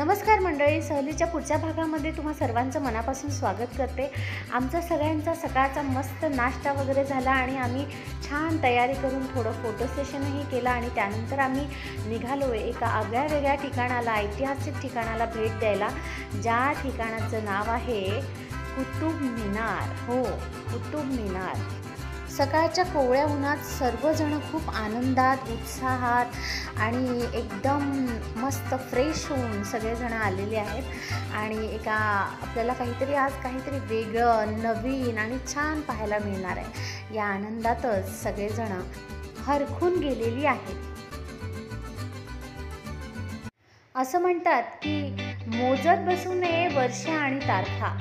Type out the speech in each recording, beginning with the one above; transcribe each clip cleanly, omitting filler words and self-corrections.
नमस्कार मंडळी, सहलीच्या पुढच्या भागामध्ये तुम्हा सर्वांचं मनापासून स्वागत करते। आमचा सगळ्यांचा सकाळचा मस्त नाश्ता वगैरे झाला आणि आम्ही छान तयारी करून थोडं फोटो सेशनही केलं आणि त्यानंतर आम्ही निघालो एका आगळ्या ठिकाणाला, ऐतिहासिक ठिकाणाला भेट द्यायला, ज्या ठिकाणाचं नाव आहे कुतुब मिनार। हो, कुतुब मिनार। सकाळच्या कोवळ्या उन्हात सर्वजण खूप आनंदात, उत्साहात आणि एकदम मस्त फ्रेश होऊन सगळेजण आलेले आहेत आणि आपल्याला आज काहीतरी वेगळं, नवीन आणि छान पाहायला मिळणार आहे। या आनंदातच सगळेजण हरखून गेलेली आहेत। असं म्हणतात की मोजत बसू नये वर्ष आणि तारखा,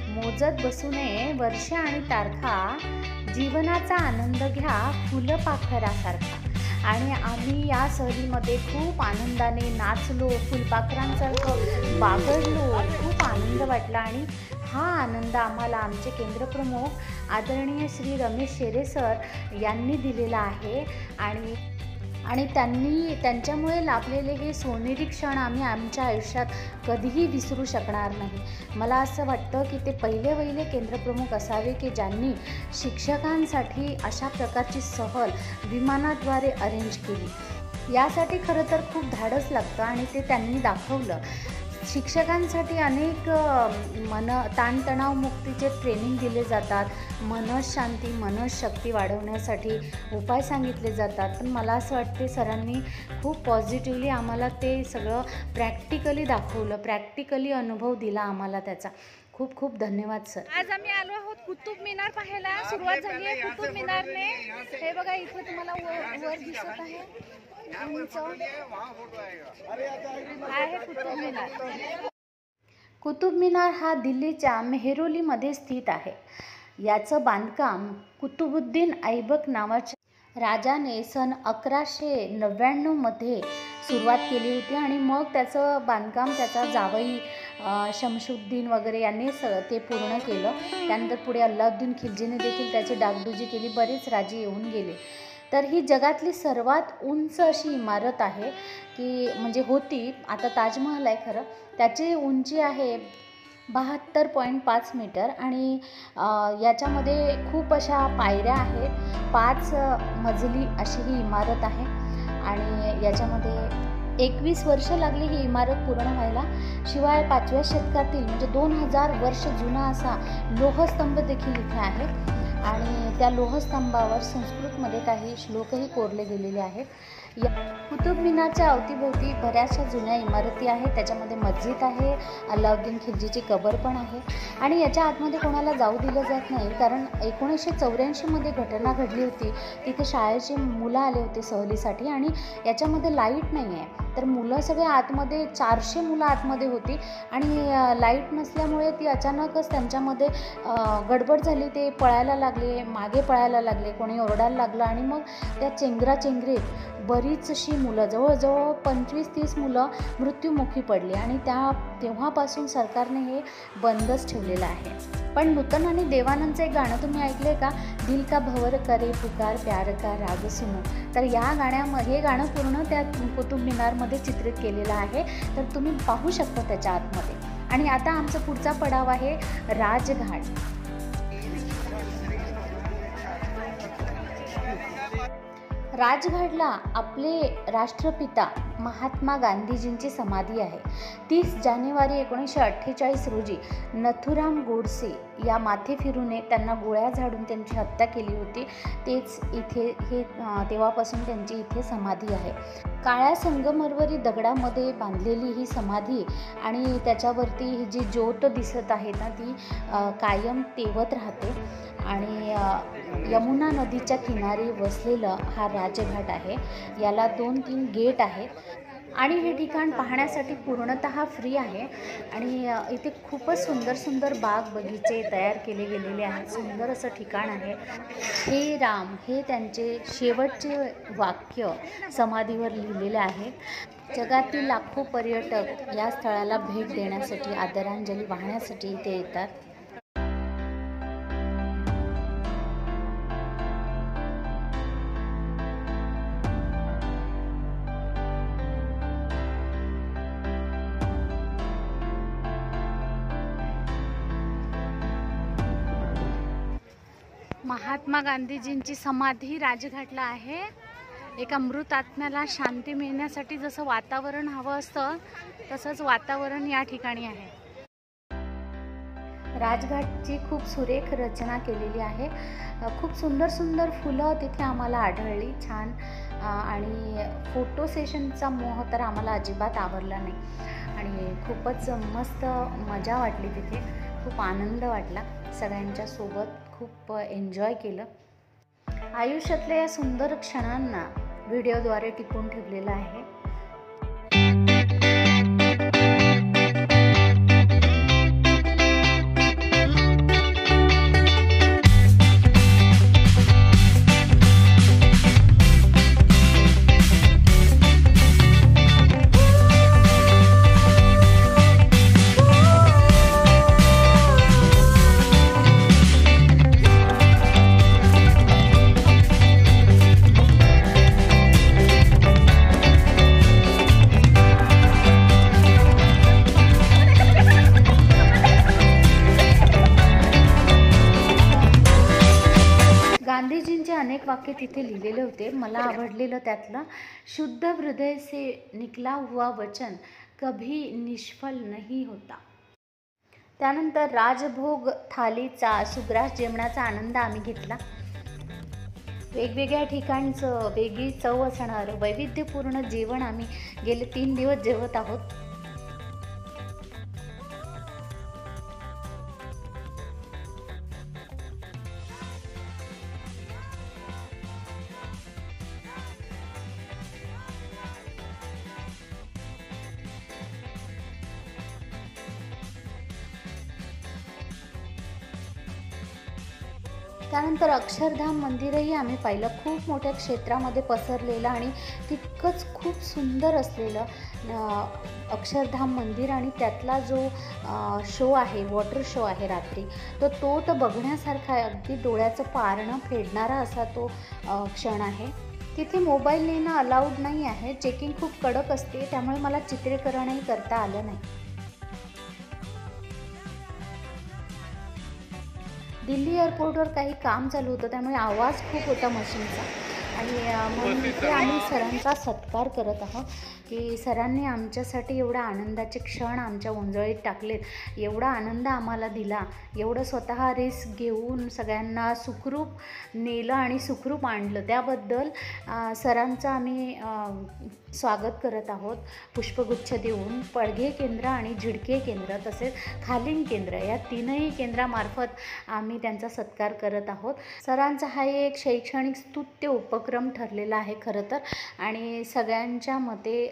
मोजत बसू नये वर्ष आणि तारखा, जीवनाचा आनंद घ्या फुलपाखरासारखा। आणि आम्ही या सहलीमध्ये खूप आनंदाने नाचलो, फुलपाखरांसारखं बागडलो, खूप आनंद वाटला। आणि हा आनंद आम्हाला आमचे केंद्रप्रमुख आदरणीय श्री रमेश शेरे सर यांनी दिलेला आहे आणि त्यांच्यामुळे लाभलेले हे सोनेरी क्षण आम्ही आमच्या आयुष्यात कधीही विसरू शकणार नाही। मला असं वाटतं की ते पहिले केंद्रप्रमुख असावे की ज्यांनी शिक्षकांसाठी अशा प्रकारची सहल विमानाद्वारे अरेंज केली। यासाठी खरं तर खूप धाडस लागतं आणि ते त्यांनी दाखवलं। शिक्षकांसाठी अनेक ताणतणाव मुक्तीचे ट्रेनिंग दिले जातात, मनःशांती, मनःशक्ती वाढवण्यासाठी उपाय सांगितले जातात। पण मला असं वाटते सरांनी खूप पॉझिटिव्हली आम्हाला ते सगळं प्रॅक्टिकली दाखवलं, प्रॅक्टिकली अनुभव दिला आम्हाला त्याचा। खूप खूप धन्यवाद सर। आज आम्ही आलो आहोत कुतुब मिनार पाहायला। सुरुवात झाली आहे कुतुब मिनारने। हे बघा, इथे तुम्हाला वर दिसत आहे उंच आहे कुतुब मिनार। कुतुब मिनार हा दिल्लीच्या मेहरौलीमध्ये स्थित आहे। याचं बांधकाम कुतुबुद्दीन ऐबक नावाच्या राजाने सन 1199 मध्ये सुरुवात केली होती आणि मग त्याचं बांधकाम त्याचा जावई शमशुद्दीन वगैरे यांनी ते पूर्ण केलं। त्यानंतर पुढे अल्लाउद्दीन खिलजीने देखील त्याची डागडुजी केली, बरेच राजे येऊन गेले। तर ही जगातली सर्वात उंच अशी इमारत आहे की म्हणजे होती, आता ताजमहल आहे खरं। त्याची उंची आहे 72.5 मीटर आणि याच्यामध्ये खूप अशा पायऱ्या आहेत। 5 मजली अशी ही इमारत आहे आणि याच्यामध्ये 21 वर्ष लागली ही इमारत पूर्ण व्हायला। शिवाय 5व्या शतकातील म्हणजे 2000 वर्ष जुना असा लोहस्तंभ देखील इथे आहे आणि त्या लोहस्तंभावर संस्कृतमध्ये काही श्लोकही कोरले गेलेले आहेत। या कुतुब मिनारच्या अवतीभोवती बऱ्याचशा जुन्या इमारती आहेत, त्याच्यामध्ये मस्जिद आहे, अल्लाउद्दीन खिलजीची कबर पण आहे आणि याच्या आतमध्ये कोणाला जाऊ दिलं जात नाही, कारण 1984 मध्ये घटना घडली होती। तिथे शाळेचे मुलं आले होते सहलीसाठी आणि याच्यामध्ये लाईट नाही आहे, तर मुलं सगळे आतमध्ये 400 मुलं आतमध्ये होती आणि लाईट नसल्यामुळे ती अचानकच त्यांच्यामध्ये गडबड झाली, ते पळायला लागले, मागे पळायला लागले, कोणी ओरडायला लागलं आणि मग त्या चेंगराचेंगरीत बरीचशी मुलं, जवळजवळ 25-30 मुलं मृत्युमुखी पडली आणि तेव्हापासून सरकारने हे बंदच ठेवलेलं आहे। पण नूतन आणि देवानंदचं एक गाणं तुम्ही ऐकलंय का, दिल का भंवर करे पुकार प्यार का राग सुनो, तर या गाण्यामध्ये हे गाणं पूर्ण त्या कुतुब मिनारमध्ये चित्रित केलेलं आहे, तर तुम्ही पाहू शकता त्याच्या आतमध्ये। आणि आता आमचा पुढचा पडाव आहे राजघाट। राजघाटला आपले राष्ट्रपिता महात्मा गांधीजींची समाधी आहे। 30 जानेवारी 1948 रोजी नथुराम गोडसे या माथेफिरूने त्यांना गोळ्या झाडून त्यांची हत्या केली होती। तेव्हापासून त्यांची इथे समाधी आहे। काळ्या संगमरवरी दगडामध्ये बांधलेली ही समाधी आणि त्याच्यावरती ही जी ज्योत दिसत आहे ना, ती कायम तेवत राहते आणि यमुना नदीच्या किनारी वसलेलं हा राजघाट आहे। याला 2-3 गेट आहेत आणि हे ठिकाण पाहण्यासाठी पूर्णतः फ्री आहे आणि इथे खूपच सुंदर बाग बगीचे तयार केले गेलेले आहेत। सुंदर असं ठिकाण आहे। हे राम हे त्यांचे शेवटचे वाक्य समाधीवर लिहिलेले आहे। जगातील लाखो पर्यटक या स्थळाला भेट देण्यासाठी, आदरांजली वाहण्यासाठी इथे येतात। महात्मा गांधीजींची समाधी राजघाटला आहे. एका मृत आत्म्याला शांती मिळण्यासाठी जसं वातावरण हवं असतं तसंच वातावरण या ठिकाणी आहे. राजघाटची खूप सुरेख रचना केलेली आहे. खूप सुंदर सुंदर फुलं तिथे आम्हाला आढळली, छान. आणि फोटो सेशनचा मोह तर आम्हाला अजिबात आवडला नाही आणि खूपच मस्त मजा वाटली तिथे. खूप आनंद वाटला, सगळ्यांच्या सोबत खूप एन्जॉय केलं. आयुष्यातल्या या सुंदर क्षणांना व्हिडिओद्वारे टिपून ठेवलेलं आहे. गांधीजींचे अनेक वाक्य तिथे लिहिलेले होते. मला आवडलेलं त्यातलं, शुद्ध हृदय से निकला हुआ वचन कभी निष्फल नहीं होता. त्यानंतर राजभोग थालीचा सुग्रास जेवणाचा आनंद आम्ही घेतला. वेगवेगळ्या ठिकाणचं वेगळी चव असणारं वैविध्यपूर्ण जेवण आम्ही गेले 3 दिवस जेवत आहोत. त्यानंतर अक्षरधाम मंदिरही आम्ही पाहिलं. खूप मोठ्या क्षेत्रामध्ये पसरलेलं आणि तितकंच खूप सुंदर असलेलं अक्षरधाम मंदिर आणि त्यातला जो शो आहे, वॉटर शो आहे रात्री, तो तर बघण्यासारखा आहे. अगदी डोळ्याचं पारणं फेडणारा असा तो क्षण आहे. तिथे मोबाईल नेणं अलाउड नाही आहे. चेकिंग खूप कडक असते, त्यामुळे मला चित्रीकरणही करता आलं नाही. दिल्ली एअरपोर्टवर काही काम चालू होतं, त्यामुळे आवाज खूप होता मशीनचा आणि म्हणून इथे आम्ही सरांचा सत्कार करत आहोत की सरांनी आमच्यासाठी एवढा आनंदाचे क्षण आमच्या ओंजळीत टाकलेत, एवढा आनंद आम्हाला दिला, एवढं स्वतः रिस्क घेऊन सगळ्यांना सुखरूप नेलं आणि सुखरूप आणलं. त्याबद्दल सरांचं आम्ही स्वागत करत आहोत. पुष्पगुच्छ देऊन पडघे केंद्र आणि झिडके केंद्र तसेच खालीन केंद्र या 3ही केंद्रामार्फत आम्ही त्यांचा सत्कार करत आहोत. सरांचा हा एक शैक्षणिक स्तुत्य उपक्रम ठरलेला आहे खरं तर, आणि सगळ्यांच्या मते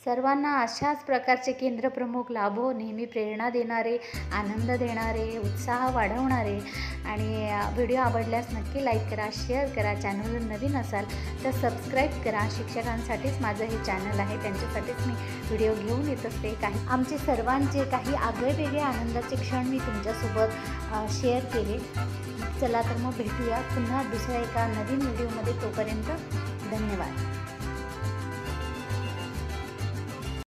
सर्वांना अशाच प्रकारचे केंद्रप्रमुख लाभो, नेहमी प्रेरणा देणारे, आनंद देणारे, उत्साह वाढवणारे. आणि व्हिडिओ आवडल्यास नक्की लाईक करा, शेअर करा. चॅनलवर नवीन असाल तर सबस्क्राईब करा. शिक्षकांसाठीच माझं हे चॅनल आहे, त्यांच्यासाठीच मी व्हिडिओ घेऊन येत असते. काही आमचे सर्वांचे काही आगळेवेगळे आनंदाचे क्षण मी तुमच्यासोबत शेअर केले. चला तर मग भेटूया पुन्हा दुसऱ्या एका नवीन व्हिडिओमध्ये. तोपर्यंत धन्यवाद.